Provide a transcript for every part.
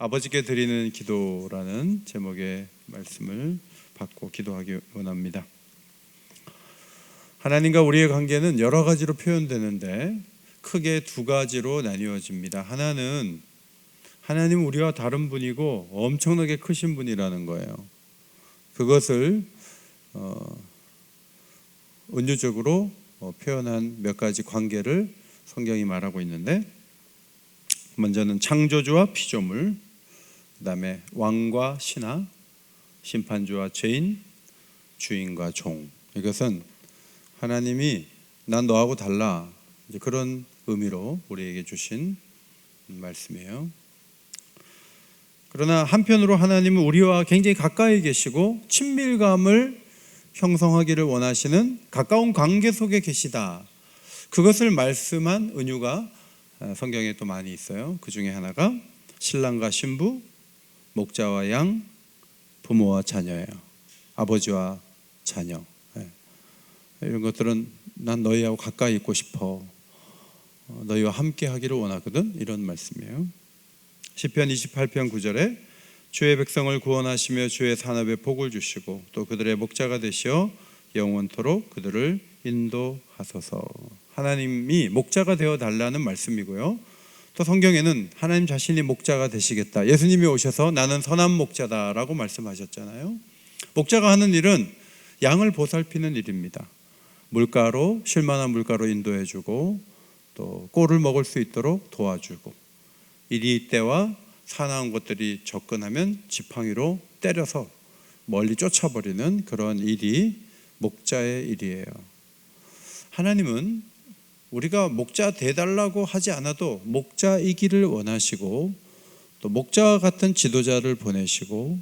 아버지께 드리는 기도라는 제목의 말씀을 받고 기도하기 원합니다. 하나님과 우리의 관계는 여러 가지로 표현되는데 크게 두 가지로 나뉘어집니다. 하나는 하나님은 우리와 다른 분이고 엄청나게 크신 분이라는 거예요. 그것을 은유적으로 표현한 몇 가지 관계를 성경이 말하고 있는데, 먼저는 창조주와 피조물, 그 다음에 왕과 신하, 심판주와 죄인, 주인과 종. 이것은 하나님이 난 너하고 달라, 이제 그런 의미로 우리에게 주신 말씀이에요. 그러나 한편으로 하나님은 우리와 굉장히 가까이 계시고 친밀감을 형성하기를 원하시는 가까운 관계 속에 계시다, 그것을 말씀한 은유가 성경에 또 많이 있어요. 그 중에 하나가 신랑과 신부, 목자와 양, 부모와 자녀예요. 아버지와 자녀. 이런 것들은 난 너희하고 가까이 있고 싶어, 너희와 함께 하기를 원하거든, 이런 말씀이에요. 시편 28편 9절에 주의 백성을 구원하시며 주의 산업에 복을 주시고 또 그들의 목자가 되시어 영원토록 그들을 인도하소서. 하나님이 목자가 되어 달라는 말씀이고요. 또 성경에는 하나님 자신이 목자가 되시겠다, 예수님이 오셔서 나는 선한 목자다라고 말씀하셨잖아요. 목자가 하는 일은 양을 보살피는 일입니다. 물가로, 쉴만한 물가로 인도해주고 또 꼴을 먹을 수 있도록 도와주고, 이리 때와 사나운 것들이 접근하면 지팡이로 때려서 멀리 쫓아버리는 그런 일이 목자의 일이에요. 하나님은 우리가 목자 돼달라고 하지 않아도 목자이기를 원하시고, 또 목자와 같은 지도자를 보내시고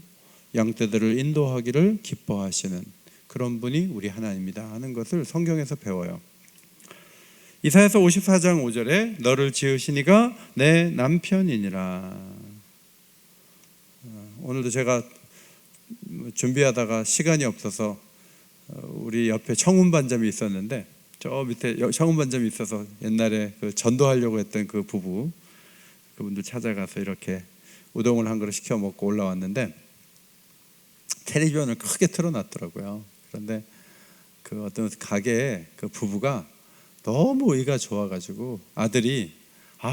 양떼들을 인도하기를 기뻐하시는 그런 분이 우리 하나님이다 하는 것을 성경에서 배워요. 이사야서 54장 5절에 너를 지으신 이가 내 남편이니라. 오늘도 제가 준비하다가 시간이 없어서 우리 옆에 청운반점이 있었는데, 저 밑에 청운반점이 있어서 옛날에 그 전도하려고 했던 그 부부, 그분들 찾아가서 이렇게 우동을 한 그릇 시켜 먹고 올라왔는데 텔레비전을 크게 틀어놨더라고요. 그런데 그 어떤 가게에 그 부부가 너무 의가 좋아가지고 아들이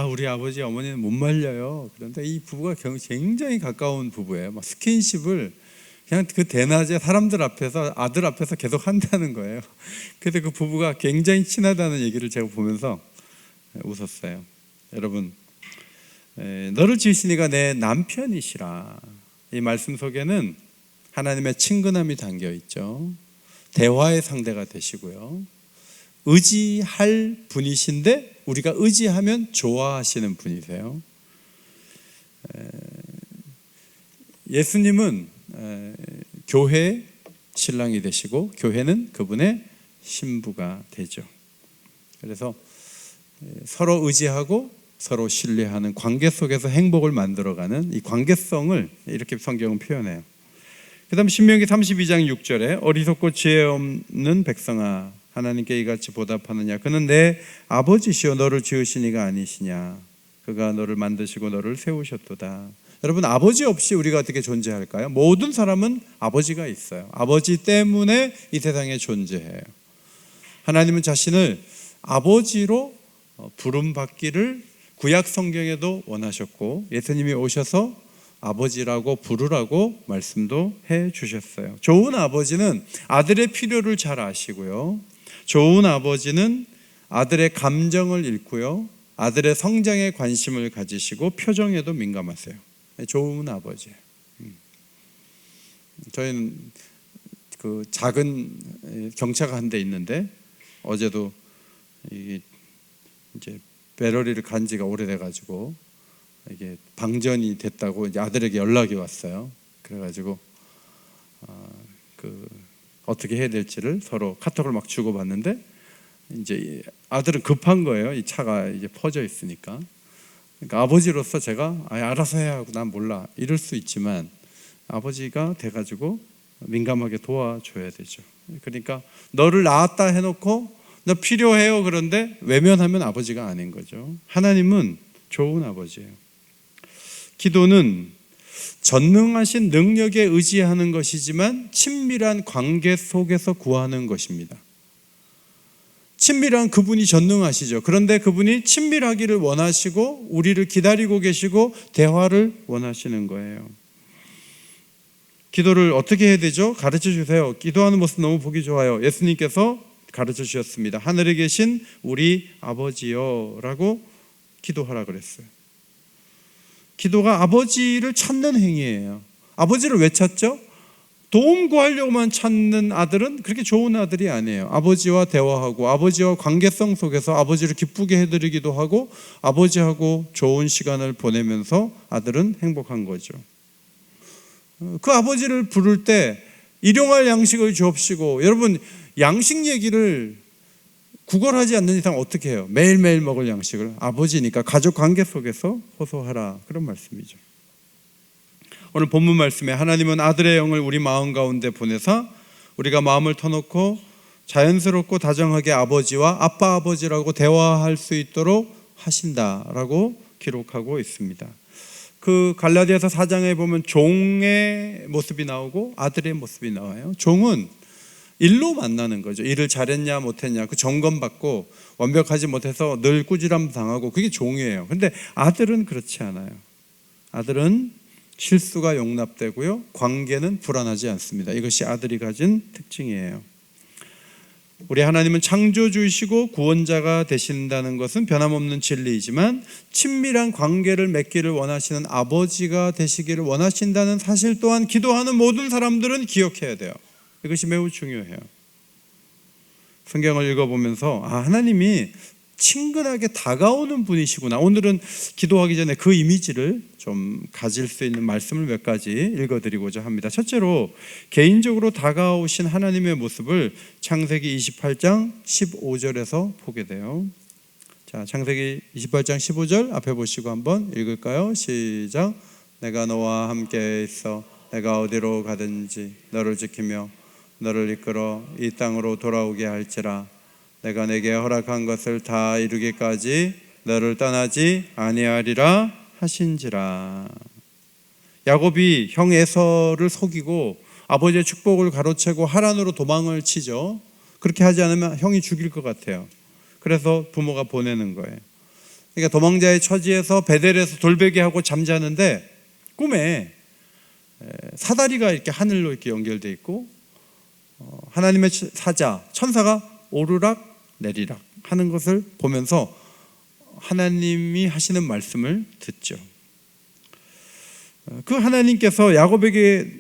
우리 아버지 어머니는 못 말려요. 그런데 이 부부가 굉장히 가까운 부부예요. 막 스킨십을 그냥 그 대낮에 사람들 앞에서, 아들 앞에서 계속 한다는 거예요. 그래서 그 부부가 굉장히 친하다는 얘기를 제가 보면서 웃었어요. 여러분, 너를 지으신 이가 내 남편이시라, 이 말씀 속에는 하나님의 친근함이 담겨 있죠. 대화의 상대가 되시고요, 의지할 분이신데 우리가 의지하면 좋아하시는 분이세요. 예수님은 교회의 신랑이 되시고 교회는 그분의 신부가 되죠. 그래서 서로 의지하고 서로 신뢰하는 관계 속에서 행복을 만들어가는 이 관계성을 이렇게 성경은 표현해요. 그 다음 신명기 32장 6절에 어리석고 지혜 없는 백성아, 하나님께 이같이 보답하느냐, 그는 내 아버지시오 너를 지으신 이가 아니시냐, 그가 너를 만드시고 너를 세우셨도다. 여러분, 아버지 없이 우리가 어떻게 존재할까요? 모든 사람은 아버지가 있어요. 아버지 때문에 이 세상에 존재해요. 하나님은 자신을 아버지로 부름받기를 구약 성경에도 원하셨고, 예수님이 오셔서 아버지라고 부르라고 말씀도 해 주셨어요. 좋은 아버지는 아들의 필요를 잘 아시고요, 좋은 아버지는 아들의 감정을 읽고요, 아들의 성장에 관심을 가지시고 표정에도 민감하세요. 좋은 아버지예요. 저희는 그 작은 경차가 한 대 있는데 어제도 이제 배러리를 간 지가 오래돼가지고 이게 방전이 됐다고 이제 아들에게 연락이 왔어요. 그래가지고 어떻게 해야 될지를 서로 카톡을 막 주고받는데, 이제 아들은 급한 거예요. 이 차가 이제 퍼져 있으니까. 그러니까 아버지로서 제가 알아서 해야 하고 난 몰라 이럴 수 있지만, 아버지가 돼가지고 민감하게 도와줘야 되죠. 그러니까 너를 낳았다 해놓고 너 필요해요 그런데 외면하면 아버지가 아닌 거죠. 하나님은 좋은 아버지예요. 기도는 전능하신 능력에 의지하는 것이지만 친밀한 관계 속에서 구하는 것입니다. 친밀한 그분이 전능하시죠. 그런데 그분이 친밀하기를 원하시고 우리를 기다리고 계시고 대화를 원하시는 거예요. 기도를 어떻게 해야 되죠? 가르쳐 주세요. 기도하는 모습 너무 보기 좋아요. 예수님께서 가르쳐 주셨습니다. 하늘에 계신 우리 아버지여 라고 기도하라 그랬어요. 기도가 아버지를 찾는 행위예요. 아버지를 왜 찾죠? 도움 구하려고만 찾는 아들은 그렇게 좋은 아들이 아니에요. 아버지와 대화하고 아버지와 관계성 속에서 아버지를 기쁘게 해드리기도 하고 아버지하고 좋은 시간을 보내면서 아들은 행복한 거죠. 그 아버지를 부를 때 일용할 양식을 주옵시고, 여러분 양식 얘기를 구걸하지 않는 이상 어떻게 해요? 매일매일 먹을 양식을 아버지니까 가족 관계 속에서 호소하라, 그런 말씀이죠. 오늘 본문 말씀에 하나님은 아들의 영을 우리 마음 가운데 보내사 우리가 마음을 터놓고 자연스럽고 다정하게 아버지와 아빠 아버지라고 대화할 수 있도록 하신다라고 기록하고 있습니다. 그 갈라디아서 4장에 보면 종의 모습이 나오고 아들의 모습이 나와요. 종은 일로 만나는 거죠. 일을 잘했냐 못했냐 그 점검받고 완벽하지 못해서 늘 꾸지람 당하고, 그게 종이에요. 근데 아들은 그렇지 않아요. 아들은 실수가 용납되고요, 관계는 불안하지 않습니다. 이것이 아들이 가진 특징이에요. 우리 하나님은 창조주이시고 구원자가 되신다는 것은 변함없는 진리이지만 친밀한 관계를 맺기를 원하시는 아버지가 되시기를 원하신다는 사실 또한 기도하는 모든 사람들은 기억해야 돼요. 이것이 매우 중요해요. 성경을 읽어보면서 하나님이 친근하게 다가오는 분이시구나. 오늘은 기도하기 전에 그 이미지를 좀 가질 수 있는 말씀을 몇 가지 읽어드리고자 합니다. 첫째로 개인적으로 다가오신 하나님의 모습을 창세기 28장 15절에서 보게 돼요. 자, 창세기 28장 15절 앞에 보시고 한번 읽을까요? 시작. 내가 너와 함께 있어 내가 어디로 가든지 너를 지키며 너를 이끌어 이 땅으로 돌아오게 할지라. 내가 내게 허락한 것을 다 이루기까지 너를 떠나지 아니하리라 하신지라. 야곱이 형 에서를 속이고 아버지의 축복을 가로채고 하란으로 도망을 치죠. 그렇게 하지 않으면 형이 죽일 것 같아요. 그래서 부모가 보내는 거예요. 그러니까 도망자의 처지에서 베델에서 돌베개하고 잠자는데 꿈에 사다리가 이렇게 하늘로 이렇게 연결돼 있고 하나님의 사자 천사가 오르락 내리락 하는 것을 보면서 하나님이 하시는 말씀을 듣죠. 그 하나님께서 야곱에게,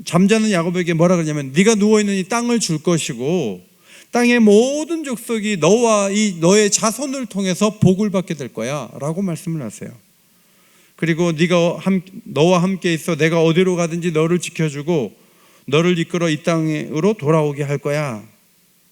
잠자는 야곱에게 뭐라 그러냐면 네가 누워있는 이 땅을 줄 것이고 땅의 모든 족속이 너와 너의 자손을 통해서 복을 받게 될 거야 라고 말씀을 하세요. 그리고 너와 함께 있어 내가 어디로 가든지 너를 지켜주고 너를 이끌어 이 땅으로 돌아오게 할 거야,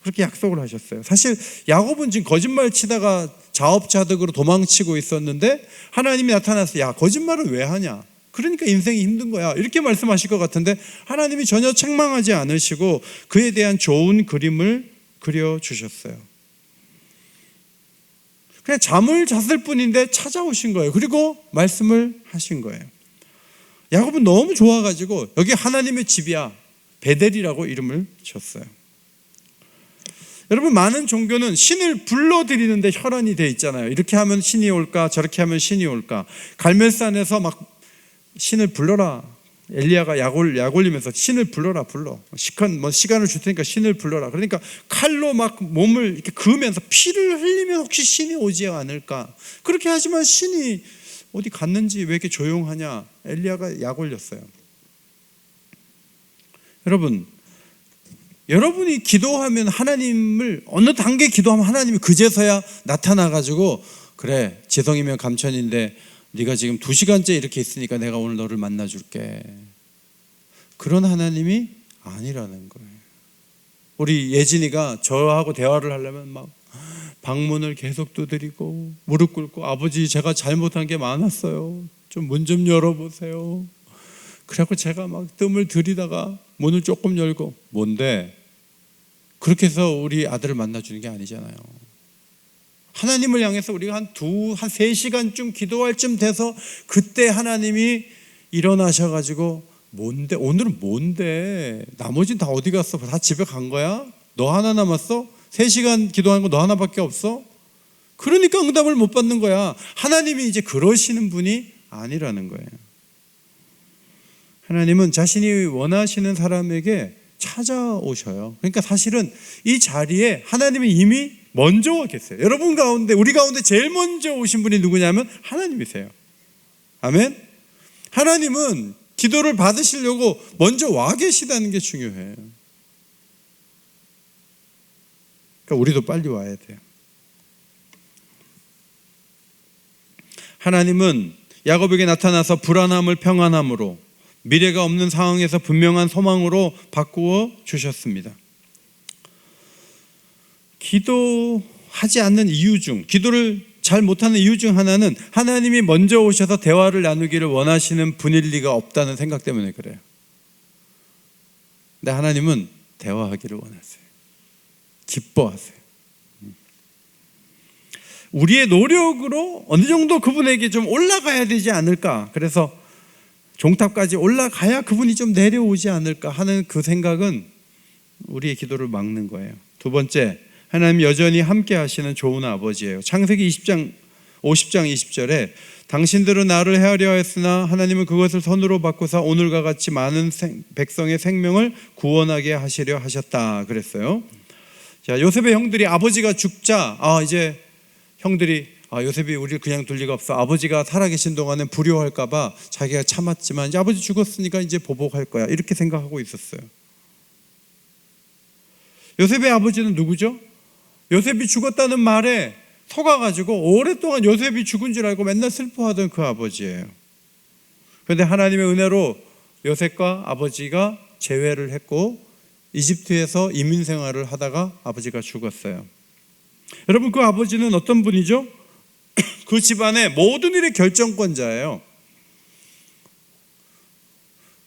그렇게 약속을 하셨어요. 사실 야곱은 지금 거짓말 치다가 자업자득으로 도망치고 있었는데 하나님이 나타나서 야, 거짓말을 왜 하냐, 그러니까 인생이 힘든 거야, 이렇게 말씀하실 것 같은데 하나님이 전혀 책망하지 않으시고 그에 대한 좋은 그림을 그려주셨어요. 그냥 잠을 잤을 뿐인데 찾아오신 거예요. 그리고 말씀을 하신 거예요. 야곱은 너무 좋아가지고 여기 하나님의 집이야, 베델이라고 이름을 줬어요. 여러분, 많은 종교는 신을 불러들이는데 혈안이 돼 있잖아요. 이렇게 하면 신이 올까 저렇게 하면 신이 올까. 갈멜산에서 막 신을 불러라, 엘리야가 약 올리면서 신을 불러 시간을 줄 테니까 신을 불러라. 그러니까 칼로 막 몸을 이렇게 그으면서 피를 흘리면 혹시 신이 오지 않을까. 그렇게 하지만 신이 어디 갔는지 왜 이렇게 조용하냐. 엘리야가 약 올렸어요. 여러분이 기도하면 하나님을 어느 단계 기도하면 하나님이 그제서야 나타나가지고 그래 지성이면 감천인데 네가 지금 2시간째 이렇게 있으니까 내가 오늘 너를 만나줄게, 그런 하나님이 아니라는 거예요. 우리 예진이가 저하고 대화를 하려면 막 방문을 계속 두드리고 무릎 꿇고 아버지 제가 잘못한 게 많았어요, 좀 문 좀 열어보세요. 그래갖고 제가 막 뜸을 들이다가 문을 조금 열고 뭔데? 그렇게 해서 우리 아들을 만나주는 게 아니잖아요. 하나님을 향해서 우리가 한 3시간쯤 기도할 쯤 돼서 그때 하나님이 일어나셔가지고 뭔데 오늘은 뭔데 나머지는 다 어디 갔어? 다 집에 간 거야? 너 하나 남았어? 3시간 기도하는 거 너 하나밖에 없어? 그러니까 응답을 못 받는 거야. 하나님이 이제 그러시는 분이 아니라는 거예요. 하나님은 자신이 원하시는 사람에게 찾아오셔요. 그러니까 사실은 이 자리에 하나님이 이미 먼저 와 계세요. 여러분 가운데, 우리 가운데 제일 먼저 오신 분이 누구냐면 하나님이세요. 아멘. 하나님은 기도를 받으시려고 먼저 와 계시다는 게 중요해요. 그러니까 우리도 빨리 와야 돼요. 하나님은 야곱에게 나타나서 불안함을 평안함으로, 미래가 없는 상황에서 분명한 소망으로 바꾸어 주셨습니다. 기도하지 않는 이유 중, 기도를 잘 못하는 이유 중 하나는 하나님이 먼저 오셔서 대화를 나누기를 원하시는 분일 리가 없다는 생각 때문에 그래요. 근데 하나님은 대화하기를 원하세요. 기뻐하세요. 우리의 노력으로 어느 정도 그분에게 좀 올라가야 되지 않을까, 그래서 종탑까지 올라가야 그분이 좀 내려오지 않을까 하는 그 생각은 우리의 기도를 막는 거예요. 두 번째, 하나님 여전히 함께 하시는 좋은 아버지예요. 창세기 50장 20절에 당신들은 나를 헤아려 했으나 하나님은 그것을 선으로 바꾸사 오늘과 같이 많은 백성의 생명을 구원하게 하시려 하셨다 그랬어요. 자, 요셉의 형들이 아버지가 죽자 이제 형들이 요셉이 우리를 그냥 둘 리가 없어. 아버지가 살아계신 동안은 불효할까 봐 자기가 참았지만 이제 아버지 죽었으니까 이제 보복할 거야. 이렇게 생각하고 있었어요. 요셉의 아버지는 누구죠? 요셉이 죽었다는 말에 속아가지고 오랫동안 요셉이 죽은 줄 알고 맨날 슬퍼하던 그 아버지예요. 그런데 하나님의 은혜로 요셉과 아버지가 재회를 했고 이집트에서 이민 생활을 하다가 아버지가 죽었어요. 여러분, 그 아버지는 어떤 분이죠? 그 집안의 모든 일의 결정권자예요.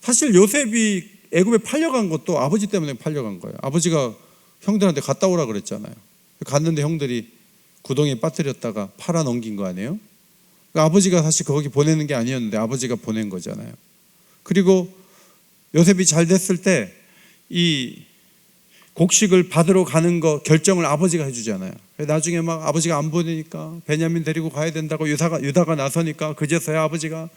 사실 요셉이 애굽에 팔려간 것도 아버지 때문에 팔려간 거예요. 아버지가 형들한테 갔다 오라 그랬잖아요. 갔는데 형들이 구덩이에 빠뜨렸다가 팔아 넘긴 거 아니에요? 아버지가 사실 거기 보내는 게 아니었는데 아버지가 보낸 거잖아요. 그리고 요셉이 잘 됐을 때 이 곡식을 받으러 가는 거 결정을 아버지가 해주잖아요. 나중에 막 아버지가 안 보내니까 베냐민 데리고 가야 된다고 유다가 나서니까 그제서야 아버지가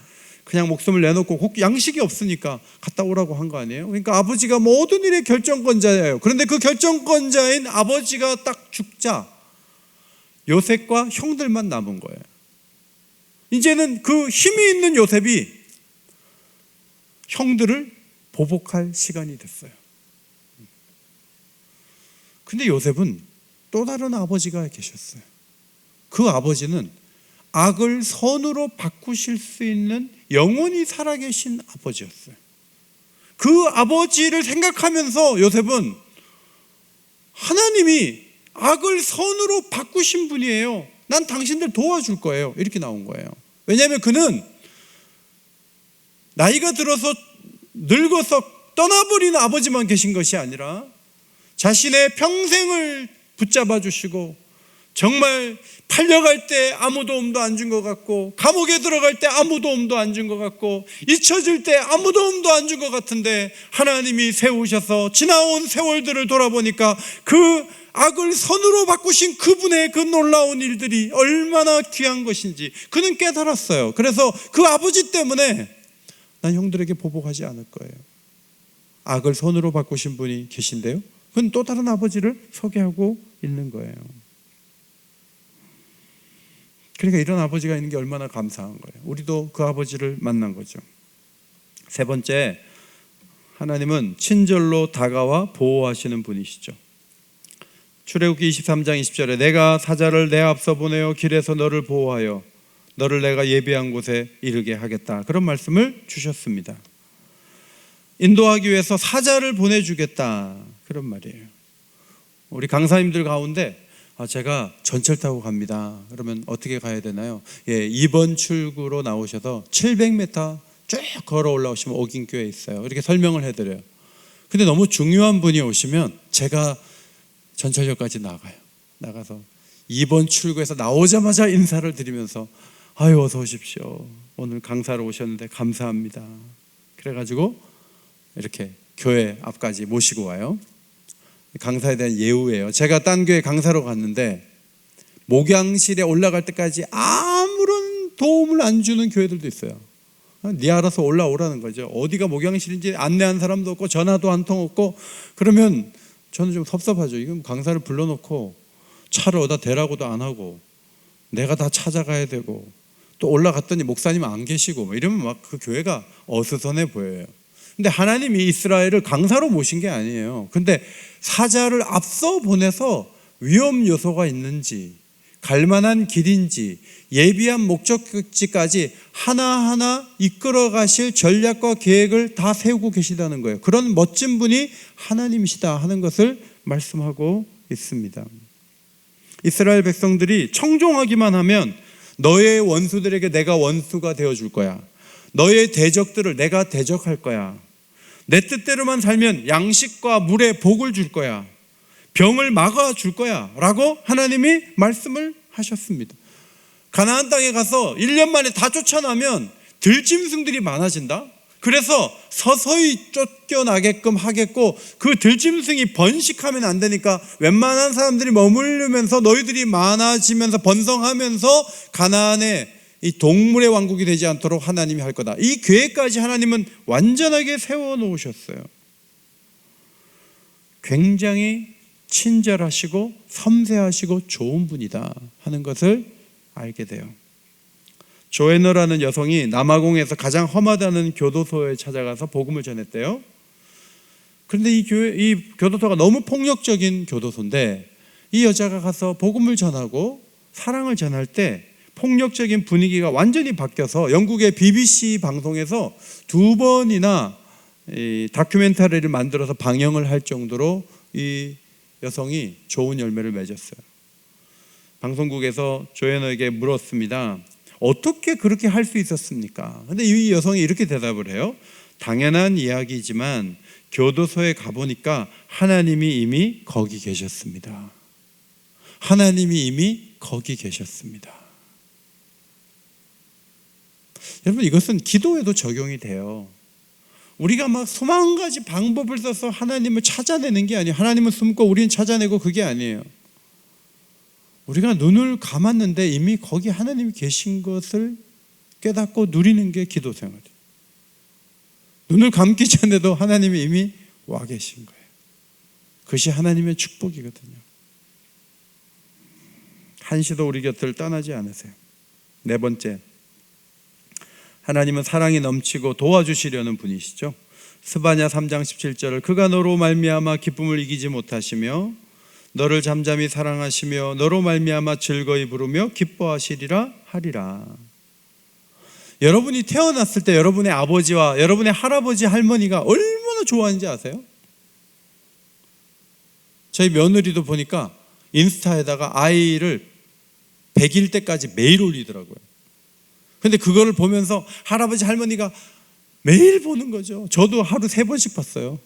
그냥 목숨을 내놓고 양식이 없으니까 갔다 오라고 한 거 아니에요? 그러니까 아버지가 모든 일의 결정권자예요. 그런데 그 결정권자인 아버지가 딱 죽자 요셉과 형들만 남은 거예요. 이제는 그 힘이 있는 요셉이 형들을 보복할 시간이 됐어요. 근데 요셉은 또 다른 아버지가 계셨어요. 그 아버지는 악을 선으로 바꾸실 수 있는 영원히 살아계신 아버지였어요. 그 아버지를 생각하면서 요셉은 하나님이 악을 선으로 바꾸신 분이에요. 난 당신들 도와줄 거예요. 이렇게 나온 거예요. 왜냐하면 그는 나이가 들어서 늙어서 떠나버린 아버지만 계신 것이 아니라 자신의 평생을 붙잡아 주시고 정말 팔려갈 때 아무 도움도 안 준 것 같고 감옥에 들어갈 때 아무 도움도 안 준 것 같고 잊혀질 때 아무 도움도 안 준 것 같은데 하나님이 세우셔서 지나온 세월들을 돌아보니까 그 악을 선으로 바꾸신 그분의 그 놀라운 일들이 얼마나 귀한 것인지 그는 깨달았어요. 그래서 그 아버지 때문에 난 형들에게 보복하지 않을 거예요. 악을 선으로 바꾸신 분이 계신데요, 그건 또 다른 아버지를 소개하고 있는 거예요. 그러니까 이런 아버지가 있는 게 얼마나 감사한 거예요. 우리도 그 아버지를 만난 거죠. 세 번째, 하나님은 친절로 다가와 보호하시는 분이시죠. 출애굽기 23장 20절에 내가 사자를 내 앞서 보내어 길에서 너를 보호하여 너를 내가 예비한 곳에 이르게 하겠다, 그런 말씀을 주셨습니다. 인도하기 위해서 사자를 보내주겠다, 그런 말이에요. 우리 강사님들 가운데 제가 전철 타고 갑니다. 그러면 어떻게 가야 되나요? 2번 출구로 나오셔서 700m 쭉 걸어 올라오시면 옥인교에 있어요. 이렇게 설명을 해드려요. 근데 너무 중요한 분이 오시면 제가 전철역까지 나가서 2번 출구에서 나오자마자 인사를 드리면서 아유 어서 오십시오. 오늘 강사로 오셨는데 감사합니다. 그래가지고 이렇게 교회 앞까지 모시고 와요. 강사에 대한 예우예요. 제가 딴 교회 강사로 갔는데 목양실에 올라갈 때까지 아무런 도움을 안 주는 교회들도 있어요. 네 알아서 올라오라는 거죠. 어디가 목양실인지 안내한 사람도 없고 전화도 한 통 없고. 그러면 저는 좀 섭섭하죠. 이건 강사를 불러놓고 차를 어디다 대라고도 안 하고 내가 다 찾아가야 되고 또 올라갔더니 목사님 안 계시고 뭐 이러면 막 그 교회가 어수선해 보여요. 근데 하나님이 이스라엘을 강사로 모신 게 아니에요. 근데 사자를 앞서 보내서 위험 요소가 있는지, 갈만한 길인지, 예비한 목적지까지 하나하나 이끌어 가실 전략과 계획을 다 세우고 계시다는 거예요. 그런 멋진 분이 하나님이시다 하는 것을 말씀하고 있습니다. 이스라엘 백성들이 청종하기만 하면 너의 원수들에게 내가 원수가 되어줄 거야. 너의 대적들을 내가 대적할 거야. 내 뜻대로만 살면 양식과 물에 복을 줄 거야. 병을 막아줄 거야 라고 하나님이 말씀을 하셨습니다. 가나안 땅에 가서 1년 만에 다 쫓아나면 들짐승들이 많아진다. 그래서 서서히 쫓겨나게끔 하겠고 그 들짐승이 번식하면 안 되니까 웬만한 사람들이 머무르면서 너희들이 많아지면서 번성하면서 가나안의 이 동물의 왕국이 되지 않도록 하나님이 할 거다. 이 계획까지 하나님은 완전하게 세워놓으셨어요. 굉장히 친절하시고 섬세하시고 좋은 분이다 하는 것을 알게 돼요. 조에너라는 여성이 남아공에서 가장 험하다는 교도소에 찾아가서 복음을 전했대요. 그런데 이 교도소가 너무 폭력적인 교도소인데 이 여자가 가서 복음을 전하고 사랑을 전할 때 폭력적인 분위기가 완전히 바뀌어서 영국의 BBC 방송에서 2번이나 이 다큐멘터리를 만들어서 방영을 할 정도로 이 여성이 좋은 열매를 맺었어요. 방송국에서 조에너에게 물었습니다. 어떻게 그렇게 할 수 있었습니까? 근데 이 여성이 이렇게 대답을 해요. 당연한 이야기지만 교도소에 가보니까 하나님이 이미 거기 계셨습니다. 하나님이 이미 거기 계셨습니다. 여러분, 이것은 기도에도 적용이 돼요. 우리가 막 수만 가지 방법을 써서 하나님을 찾아내는 게 아니에요. 하나님은 숨고 우리는 찾아내고 그게 아니에요. 우리가 눈을 감았는데 이미 거기 하나님이 계신 것을 깨닫고 누리는 게 기도 생활이에요. 눈을 감기 전에도 하나님이 이미 와 계신 거예요. 그것이 하나님의 축복이거든요. 한시도 우리 곁을 떠나지 않으세요. 네 번째, 하나님은 사랑이 넘치고 도와주시려는 분이시죠. 스바냐 3장 17절을 그가 너로 말미암아 기쁨을 이기지 못하시며 너를 잠잠히 사랑하시며 너로 말미암아 즐거이 부르며 기뻐하시리라 하리라. 여러분이 태어났을 때 여러분의 아버지와 여러분의 할아버지 할머니가 얼마나 좋아하는지 아세요? 저희 며느리도 보니까 인스타에다가 아이를 100일 때까지 매일 올리더라고요. 근데 그거를 보면서 할아버지 할머니가 매일 보는 거죠. 저도 하루 3번씩 봤어요.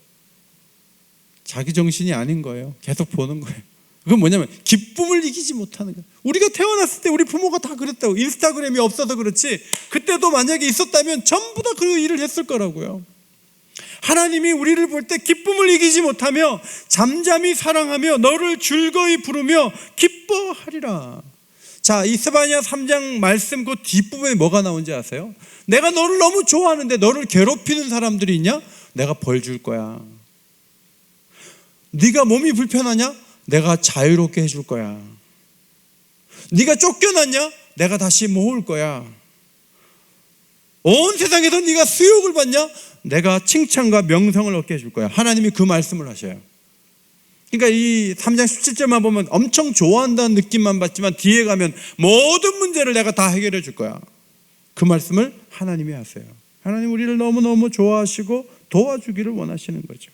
자기 정신이 아닌 거예요. 계속 보는 거예요. 그건 뭐냐면 기쁨을 이기지 못하는 거예요. 우리가 태어났을 때 우리 부모가 다 그랬다고. 인스타그램이 없어서 그렇지 그때도 만약에 있었다면 전부 다 그 일을 했을 거라고요. 하나님이 우리를 볼 때 기쁨을 이기지 못하며 잠잠히 사랑하며 너를 즐거이 부르며 기뻐하리라. 자, 이 스바냐 3장 말씀 그 뒷부분에 뭐가 나온지 아세요? 내가 너를 너무 좋아하는데 너를 괴롭히는 사람들이 있냐? 내가 벌 줄 거야. 네가 몸이 불편하냐? 내가 자유롭게 해줄 거야. 네가 쫓겨났냐? 내가 다시 모을 거야. 온 세상에서 네가 수욕을 받냐? 내가 칭찬과 명성을 얻게 해줄 거야. 하나님이 그 말씀을 하셔요. 그러니까 이 3장 17절만 보면 엄청 좋아한다는 느낌만 받지만 뒤에 가면 모든 문제를 내가 다 해결해 줄 거야. 그 말씀을 하나님이 하세요. 하나님 우리를 너무너무 좋아하시고 도와주기를 원하시는 거죠.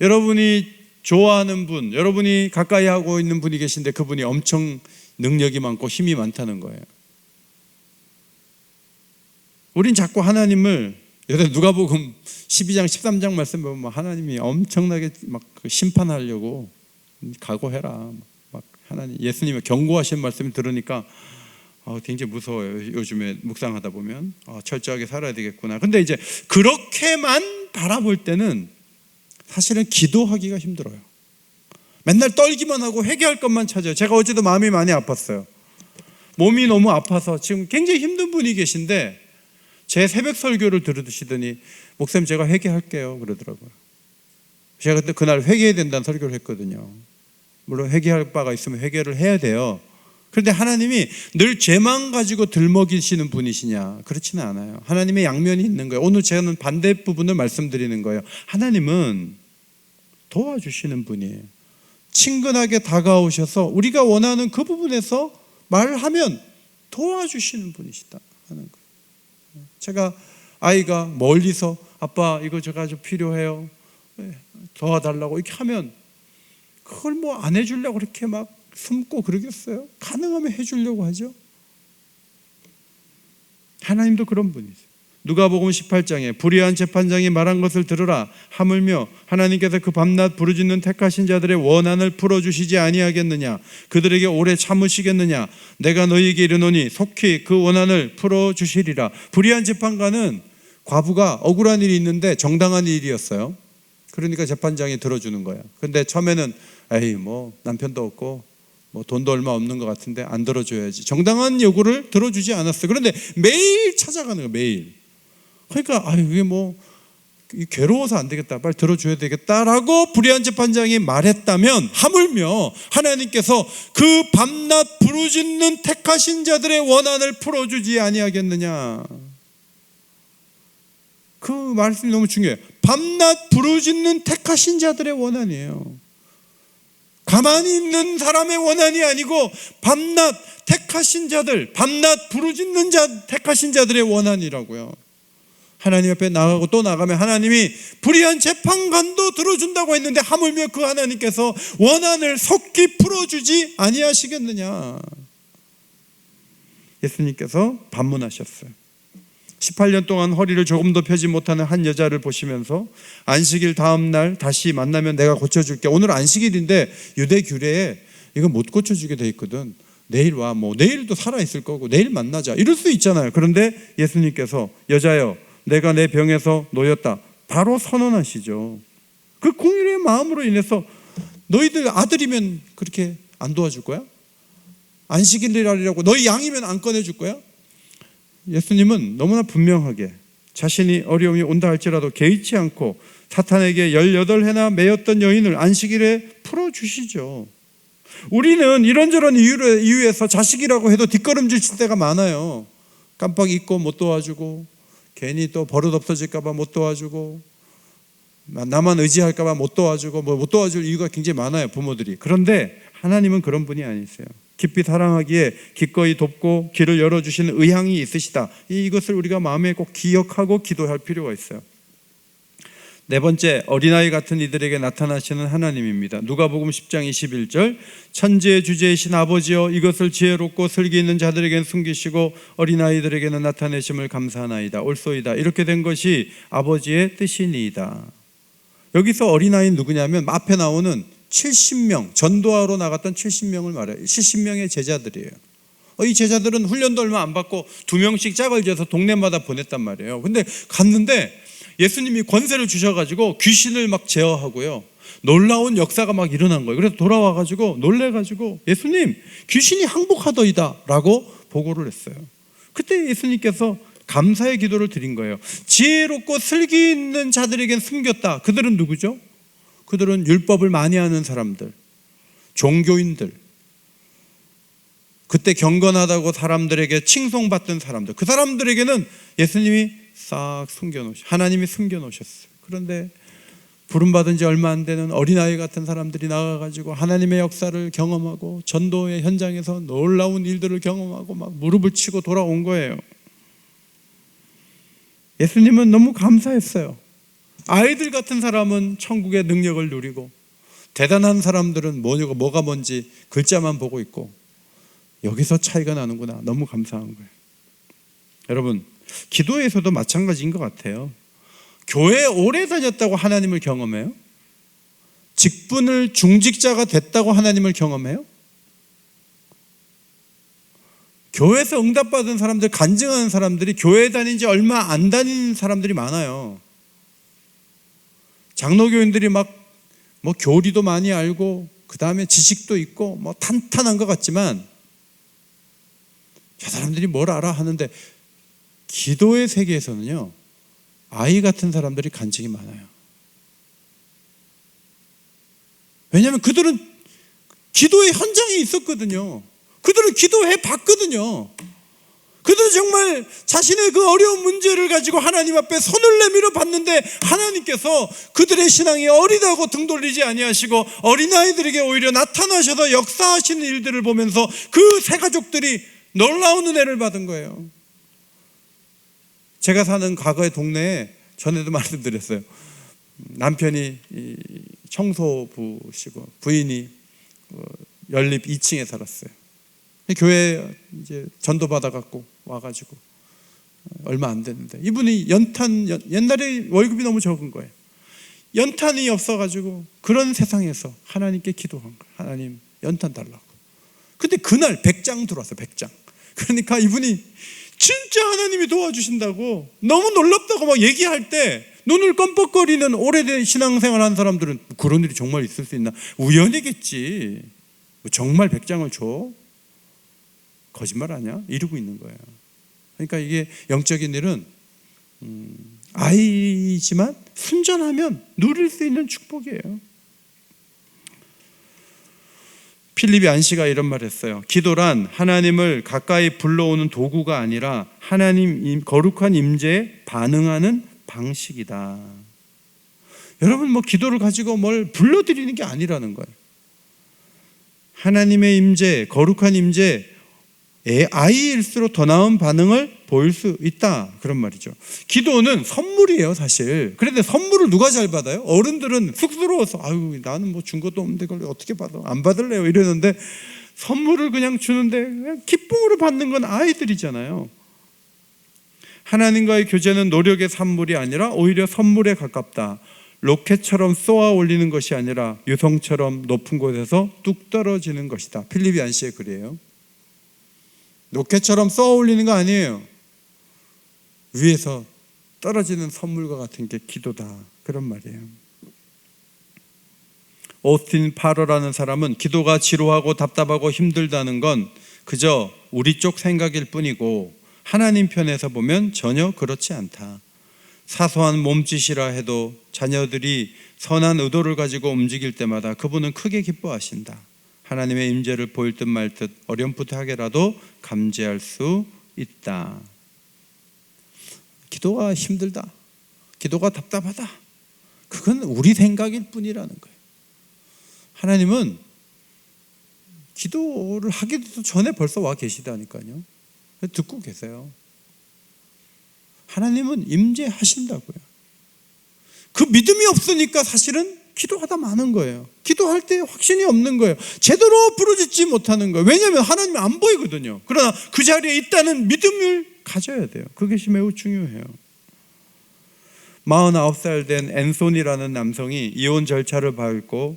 여러분이 좋아하는 분, 여러분이 가까이 하고 있는 분이 계신데 그분이 엄청 능력이 많고 힘이 많다는 거예요. 우린 자꾸 하나님을 누가복음 12장 13장 말씀 보면 하나님이 엄청나게 막 심판하려고 각오해라. 막 하나님 예수님의 경고하신 말씀을 들으니까 굉장히 무서워요. 요즘에 묵상하다 보면 철저하게 살아야 되겠구나. 근데 이제 그렇게만 바라볼 때는 사실은 기도하기가 힘들어요. 맨날 떨기만 하고 회개할 것만 찾아요. 제가 어제도 마음이 많이 아팠어요. 몸이 너무 아파서 지금 굉장히 힘든 분이 계신데 제 새벽 설교를 들으시더니 목사님 제가 회개할게요 그러더라고요. 제가 그때 그날 회개해야 된다는 설교를 했거든요. 물론 회개할 바가 있으면 회개를 해야 돼요. 그런데 하나님이 늘 죄만 가지고 들먹이시는 분이시냐? 그렇지는 않아요. 하나님의 양면이 있는 거예요. 오늘 제가 반대 부분을 말씀드리는 거예요. 하나님은 도와주시는 분이에요. 친근하게 다가오셔서 우리가 원하는 그 부분에서 말하면 도와주시는 분이시다 하는 거예요. 제가 아이가 멀리서 아빠 이거 제가 좀 필요해요 도와달라고 이렇게 하면 그걸 뭐 안 해주려고 그렇게 막 숨고 그러겠어요? 가능하면 해주려고 하죠. 하나님도 그런 분이세요. 누가복음 18장에 불의한 재판장이 말한 것을 들으라 하물며 하나님께서 그 밤낮 부르짖는 택하신 자들의 원한을 풀어주시지 아니하겠느냐? 그들에게 오래 참으시겠느냐? 내가 너희에게 이르노니 속히 그 원한을 풀어주시리라. 불의한 재판관은 과부가 억울한 일이 있는데 정당한 일이었어요. 그러니까 재판장이 들어주는 거예요. 근데 처음에는 에이 뭐 남편도 없고 뭐 돈도 얼마 없는 것 같은데 안 들어줘야지. 정당한 요구를 들어주지 않았어요. 그런데 매일 찾아가는 거예요. 매일. 그러니까 이게 뭐 괴로워서 안 되겠다. 빨리 들어줘야 되겠다라고 불의한 재판장이 말했다면 하물며 하나님께서 그 밤낮 부르짖는 택하신 자들의 원한을 풀어주지 아니하겠느냐. 그 말씀이 너무 중요해요. 밤낮 부르짖는 택하신 자들의 원한이에요. 가만히 있는 사람의 원한이 아니고 밤낮 택하신 자들, 밤낮 부르짖는 택하신 자들의 원한이라고요. 하나님 앞에 나가고 또 나가면 하나님이 불의한 재판관도 들어준다고 했는데 하물며 그 하나님께서 원한을 속히 풀어주지 아니하시겠느냐. 예수님께서 반문하셨어요. 18년 동안 허리를 조금도 펴지 못하는 한 여자를 보시면서 안식일 다음 날 다시 만나면 내가 고쳐줄게. 오늘 안식일인데 유대 규례에 이거 못 고쳐주게 돼 있거든. 내일 와. 뭐 내일도 살아있을 거고 내일 만나자. 이럴 수 있잖아요. 그런데 예수님께서 여자여 내가 내 병에서 놓였다. 바로 선언하시죠. 그 공의의 마음으로 인해서 너희들 아들이면 그렇게 안 도와줄 거야? 안식일이라고 너희 양이면 안 꺼내줄 거야? 예수님은 너무나 분명하게 자신이 어려움이 온다 할지라도 개의치 않고 사탄에게 18해나 매였던 여인을 안식일에 풀어주시죠. 우리는 이런저런 이유에서 자식이라고 해도 뒷걸음질 칠 때가 많아요. 깜빡 잊고 못 도와주고 괜히 또 버릇 없어질까 봐 못 도와주고 나만 의지할까 봐 못 도와주고 못 도와줄 이유가 굉장히 많아요. 부모들이. 그런데 하나님은 그런 분이 아니세요. 깊이 사랑하기에 기꺼이 돕고 길을 열어주시는 의향이 있으시다. 이것을 우리가 마음에 꼭 기억하고 기도할 필요가 있어요. 네 번째, 어린아이 같은 이들에게 나타나시는 하나님입니다. 누가복음 10장 21절 천지의 주제이신 아버지여 이것을 지혜롭고 슬기 있는 자들에게는 숨기시고 어린아이들에게는 나타내심을 감사하나이다. 옳소이다. 이렇게 된 것이 아버지의 뜻이니이다. 여기서 어린아이는 누구냐면 앞에 나오는 70명, 전도하러 나갔던 70명을 말해요. 70명의 제자들이에요. 이 제자들은 훈련도 얼마 안 받고 2명씩 짝을 지어서 동네마다 보냈단 말이에요. 근데 갔는데 예수님이 권세를 주셔가지고 귀신을 막 제어하고요. 놀라운 역사가 막 일어난 거예요. 그래서 돌아와가지고 놀래가지고 예수님 귀신이 항복하더이다 라고 보고를 했어요. 그때 예수님께서 감사의 기도를 드린 거예요. 지혜롭고 슬기 있는 자들에겐 숨겼다. 그들은 누구죠? 그들은 율법을 많이 아는 사람들, 종교인들, 그때 경건하다고 사람들에게 칭송받던 사람들, 그 사람들에게는 예수님이 싹 하나님이 숨겨놓으셨어요. 그런데 부름받은 지 얼마 안 되는 어린아이 같은 사람들이 나가가지고 하나님의 역사를 경험하고 전도의 현장에서 놀라운 일들을 경험하고 막 무릎을 치고 돌아온 거예요. 예수님은 너무 감사했어요. 아이들 같은 사람은 천국의 능력을 누리고 대단한 사람들은 뭐가 뭔지 글자만 보고 있고 여기서 차이가 나는구나. 너무 감사한 거예요. 여러분, 기도에서도 마찬가지인 것 같아요. 교회에 오래 다녔다고 하나님을 경험해요? 직분을 중직자가 됐다고 하나님을 경험해요? 교회에서 응답받은 사람들, 간증하는 사람들이 교회 다닌 지 얼마 안 다닌 사람들이 많아요. 장로교인들이 뭐 교리도 많이 알고 그 다음에 지식도 있고 뭐 탄탄한 것 같지만 저 사람들이 뭘 알아 하는데, 기도의 세계에서는요, 아이 같은 사람들이 간증이 많아요. 왜냐하면 그들은 기도의 현장에 있었거든요. 그들은 기도해 봤거든요. 그들은 정말 자신의 그 어려운 문제를 가지고 하나님 앞에 손을 내밀어 봤는데, 하나님께서 그들의 신앙이 어리다고 등 돌리지 아니하시고 어린아이들에게 오히려 나타나셔서 역사하시는 일들을 보면서 그 세 가족들이 놀라운 은혜를 받은 거예요. 제가 사는 과거의 동네에, 전에도 말씀드렸어요, 남편이 청소부시고 부인이 연립 2층에 살았어요. 교회 이제 전도 받아갖고 와가지고 얼마 안 됐는데, 이분이 옛날에 월급이 너무 적은 거예요. 연탄이 없어가지고 그런 세상에서 하나님께 기도한 거예요. 하나님, 연탄 달라고. 근데 그날 100장 들어왔어요. 100장. 그러니까 이분이 진짜 하나님이 도와주신다고 너무 놀랍다고 막 얘기할 때, 눈을 껌뻑거리는 오래된 신앙생활 한 사람들은 그런 일이 정말 있을 수 있나? 우연이겠지. 정말 100장을 줘? 거짓말 아니야? 이러고 있는 거예요. 그러니까 이게 영적인 일은 아이지만 순전하면 누릴 수 있는 축복이에요. 필립이 안시가 이런 말을 했어요. 기도란 하나님을 가까이 불러오는 도구가 아니라 하나님 거룩한 임재에 반응하는 방식이다. 여러분, 뭐 기도를 가지고 뭘 불러드리는 게 아니라는 거예요. 하나님의 임재, 거룩한 임재, 아이일수록 더 나은 반응을 보일 수 있다, 그런 말이죠. 기도는 선물이에요, 사실. 그런데 선물을 누가 잘 받아요? 어른들은 쑥스러워서, 아유, 나는 뭐 준 것도 없는데 그걸 어떻게 받아? 안 받을래요, 이러는데, 선물을 그냥 주는데 그냥 기쁨으로 받는 건 아이들이잖아요. 하나님과의 교제는 노력의 산물이 아니라 오히려 선물에 가깝다. 로켓처럼 쏘아 올리는 것이 아니라 유성처럼 높은 곳에서 뚝 떨어지는 것이다. 필립이 안시의 글이에요. 로켓처럼 쏘아 올리는 거 아니에요. 위에서 떨어지는 선물과 같은 게 기도다, 그런 말이에요. 오스틴 파러라는 사람은 기도가 지루하고 답답하고 힘들다는 건 그저 우리 쪽 생각일 뿐이고 하나님 편에서 보면 전혀 그렇지 않다. 사소한 몸짓이라 해도 자녀들이 선한 의도를 가지고 움직일 때마다 그분은 크게 기뻐하신다. 하나님의 임재를 보일 듯 말 듯 어렴풋하게라도 감지할 수 있다. 기도가 힘들다, 기도가 답답하다, 그건 우리 생각일 뿐이라는 거예요. 하나님은 기도를 하기도 전에 벌써 와 계시다니까요. 듣고 계세요. 하나님은 임재하신다고요. 그 믿음이 없으니까 사실은 기도하다 마는 거예요. 기도할 때 확신이 없는 거예요. 제대로 부르짖지 못하는 거예요. 왜냐하면 하나님이 안 보이거든요. 그러나 그 자리에 있다는 믿음을 가져야 돼요. 그것이 매우 중요해요. 49살 된 앤소니라는 남성이 이혼 절차를 밟고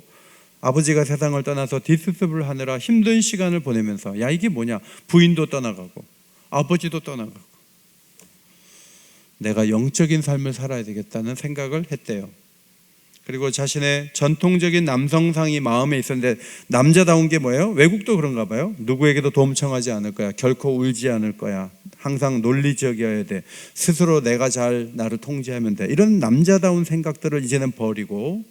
아버지가 세상을 떠나서 뒷수습을 하느라 힘든 시간을 보내면서, 야, 이게 뭐냐, 부인도 떠나가고 아버지도 떠나가고 내가 영적인 삶을 살아야 되겠다는 생각을 했대요. 그리고 자신의 전통적인 남성상이 마음에 있었는데, 남자다운 게 뭐예요? 외국도 그런가 봐요. 누구에게도 도움 청하지 않을 거야, 결코 울지 않을 거야, 항상 논리적이어야 돼, 스스로 내가 잘 나를 통제하면 돼, 이런 남자다운 생각들을 이제는 버리고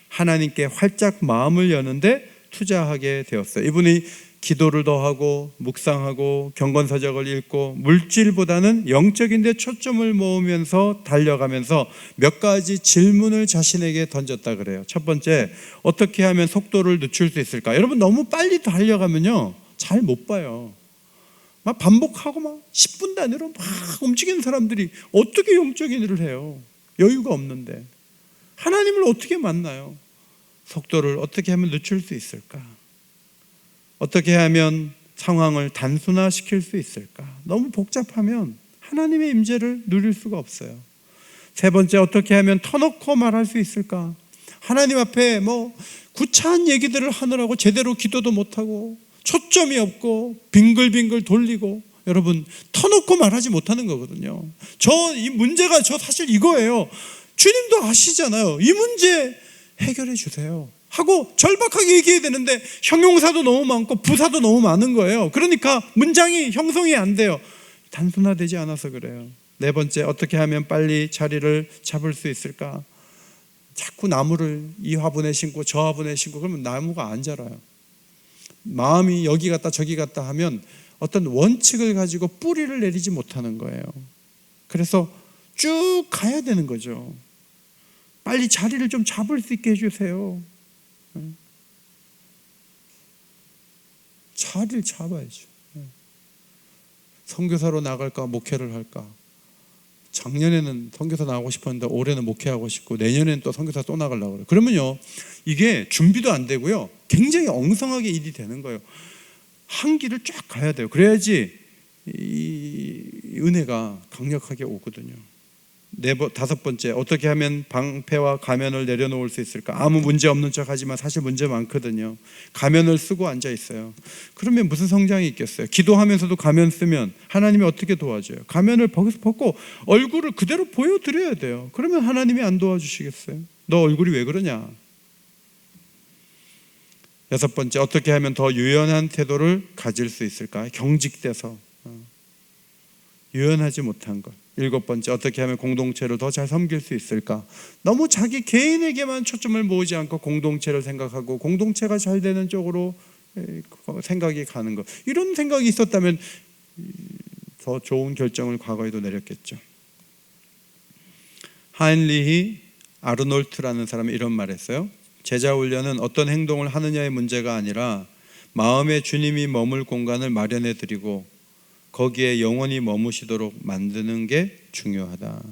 하나님께 활짝 마음을 여는데 투자하게 되었어요. 이분이 기도를 더하고 묵상하고 경건서적을 읽고 물질보다는 영적인 데 초점을 모으면서 달려가면서 몇 가지 질문을 자신에게 던졌다 그래요. 첫 번째, 어떻게 하면 속도를 늦출 수 있을까? 여러분, 너무 빨리 달려가면요 잘 못 봐요. 막 반복하고 막 10분 단위로 막 움직이는 사람들이 어떻게 영적인 일을 해요? 여유가 없는데. 하나님을 어떻게 만나요? 속도를 어떻게 하면 늦출 수 있을까? 어떻게 하면 상황을 단순화시킬 수 있을까? 너무 복잡하면 하나님의 임재를 누릴 수가 없어요. 세 번째, 어떻게 하면 터놓고 말할 수 있을까? 하나님 앞에 뭐 구차한 얘기들을 하느라고 제대로 기도도 못하고 초점이 없고 빙글빙글 돌리고 여러분 터놓고 말하지 못하는 거거든요. 이 문제가 사실 이거예요. 주님도 아시잖아요. 이 문제 해결해 주세요 하고 절박하게 얘기해야 되는데 형용사도 너무 많고 부사도 너무 많은 거예요. 그러니까 문장이 형성이 안 돼요. 단순화되지 않아서 그래요. 네 번째, 어떻게 하면 빨리 자리를 잡을 수 있을까? 자꾸 나무를 이 화분에 심고 저 화분에 심고 그러면 나무가 안 자라요. 마음이 여기 갔다 저기 갔다 하면 어떤 원칙을 가지고 뿌리를 내리지 못하는 거예요. 그래서 쭉 가야 되는 거죠. 빨리 자리를 좀 잡을 수 있게 해주세요. 자리를 잡아야죠. 선교사로 나갈까 목회를 할까? 작년에는 선교사 나가고 싶었는데 올해는 목회하고 싶고 내년에는 또 선교사 또 나가려고 그래요. 그러면요, 이게 준비도 안 되고요, 굉장히 엉성하게 일이 되는 거예요. 한 길을 쫙 가야 돼요. 그래야지 이 은혜가 강력하게 오거든요. 다섯 번째, 어떻게 하면 방패와 가면을 내려놓을 수 있을까? 아무 문제 없는 척 하지만 사실 문제 많거든요. 가면을 쓰고 앉아 있어요. 그러면 무슨 성장이 있겠어요? 기도하면서도 가면 쓰면 하나님이 어떻게 도와줘요? 가면을 벗고 얼굴을 그대로 보여드려야 돼요. 그러면 하나님이 안 도와주시겠어요? 너 얼굴이 왜 그러냐? 여섯 번째, 어떻게 하면 더 유연한 태도를 가질 수 있을까? 경직돼서 유연하지 못한 것. 일곱 번째, 어떻게 하면 공동체를 더 잘 섬길 수 있을까? 너무 자기 개인에게만 초점을 모으지 않고 공동체를 생각하고 공동체가 잘 되는 쪽으로 생각이 가는 것. 이런 생각이 있었다면 더 좋은 결정을 과거에도 내렸겠죠. 하인리히 아르놀트라는 사람이 이런 말을 했어요. 제자 훈련은 어떤 행동을 하느냐의 문제가 아니라 마음에 주님이 머물 공간을 마련해 드리고 거기에 영원히 머무시도록 만드는 게 중요하다.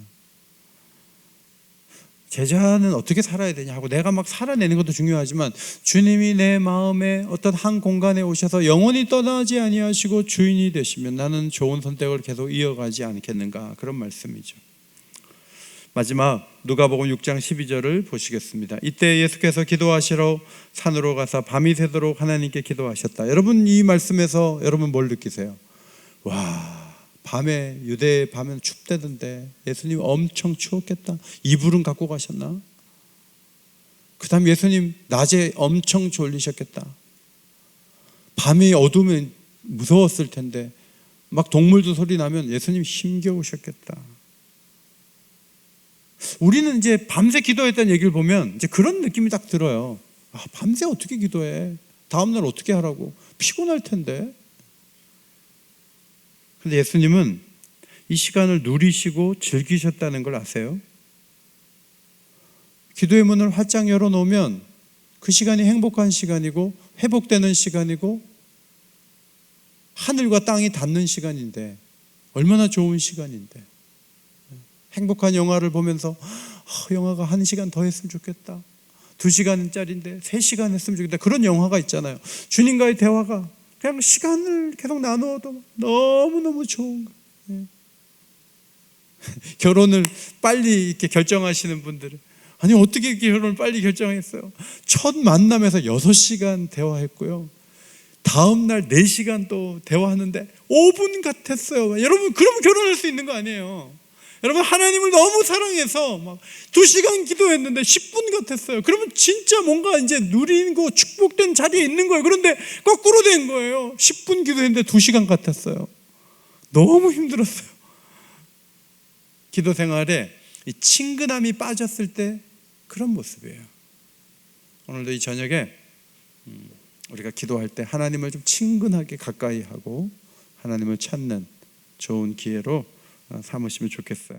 제자는 어떻게 살아야 되냐 하고 내가 막 살아내는 것도 중요하지만 주님이 내 마음에 어떤 한 공간에 오셔서 영원히 떠나지 아니하시고 주인이 되시면 나는 좋은 선택을 계속 이어가지 않겠는가, 그런 말씀이죠. 마지막 누가복음 6장 12절을 보시겠습니다. 이때 예수께서 기도하시러 산으로 가서 밤이 새도록 하나님께 기도하셨다. 여러분, 이 말씀에서 여러분 뭘 느끼세요? 와, 밤에 유대 밤엔 춥대던데 예수님 엄청 추웠겠다. 이불은 갖고 가셨나? 그 다음 예수님 낮에 엄청 졸리셨겠다. 밤이 어두우면 무서웠을 텐데 막 동물도 소리 나면 예수님 힘겨우셨겠다. 우리는 이제 밤새 기도했다는 얘기를 보면 이제 그런 느낌이 딱 들어요. 아, 밤새 어떻게 기도해? 다음날 어떻게 하라고? 피곤할 텐데. 근데 예수님은 이 시간을 누리시고 즐기셨다는 걸 아세요? 기도의 문을 활짝 열어놓으면 그 시간이 행복한 시간이고 회복되는 시간이고 하늘과 땅이 닿는 시간인데 얼마나 좋은 시간인데, 행복한 영화를 보면서 영화가 1시간 더 했으면 좋겠다, 2시간짜리인데 3시간 했으면 좋겠다, 그런 영화가 있잖아요. 주님과의 대화가 그냥 시간을 계속 나누어도 너무너무 좋은 거예요. 결혼을 빨리 이렇게 결정하시는 분들은 아니 어떻게 이렇게 결혼을 빨리 결정했어요? 첫 만남에서 6시간 대화했고요, 다음 날 4시간 또 대화하는데 5분 같았어요. 여러분, 그러면 결혼할 수 있는 거 아니에요? 여러분, 하나님을 너무 사랑해서 막 2시간 기도했는데 10분 같았어요. 그러면 진짜 뭔가 이제 누리고 축복된 자리에 있는 거예요. 그런데 거꾸로 된 거예요. 10분 기도했는데 2시간 같았어요. 너무 힘들었어요. 기도 생활에 이 친근함이 빠졌을 때 그런 모습이에요. 오늘도 이 저녁에 우리가 기도할 때 하나님을 좀 친근하게 가까이 하고 하나님을 찾는 좋은 기회로 삼으시면 좋겠어요.